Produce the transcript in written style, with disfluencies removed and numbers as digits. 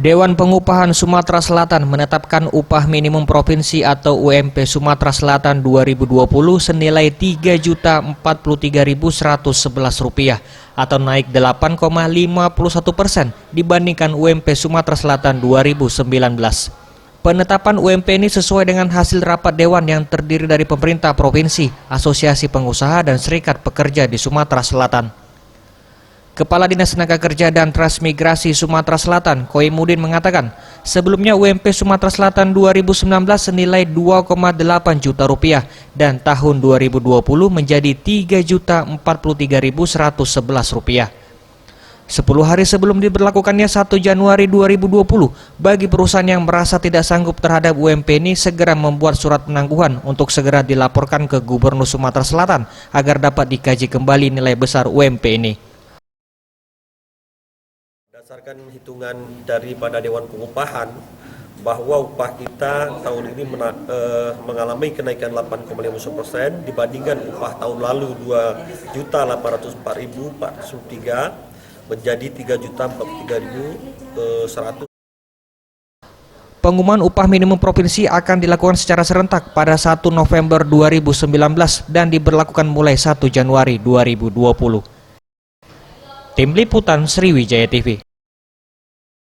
Dewan Pengupahan Sumatera Selatan menetapkan upah minimum provinsi atau UMP Sumatera Selatan 2020 senilai Rp3.043.111 atau naik 8,51% dibandingkan UMP Sumatera Selatan 2019. Penetapan UMP ini sesuai dengan hasil rapat Dewan yang terdiri dari pemerintah provinsi, asosiasi pengusaha, dan serikat pekerja di Sumatera Selatan. Kepala Dinas Tenaga Kerja dan Transmigrasi Sumatera Selatan, Koimudin, mengatakan, sebelumnya UMP Sumatera Selatan 2019 senilai Rp2,8 juta dan tahun 2020 menjadi Rp3.043.111. 10 hari sebelum diberlakukannya 1 Januari 2020, bagi perusahaan yang merasa tidak sanggup terhadap UMP ini segera membuat surat penangguhan untuk segera dilaporkan ke Gubernur Sumatera Selatan agar dapat dikaji kembali nilai besar UMP ini. Berdasarkan hitungan daripada Dewan Pengupahan bahwa upah kita tahun ini mengalami kenaikan 8,50% dibandingkan upah tahun lalu Rp2.804.403 menjadi Rp3.043.100. Pengumuman upah minimum provinsi akan dilakukan secara serentak pada 1 November 2019 dan diberlakukan mulai 1 Januari 2020. Tim Liputan Sriwijaya TV.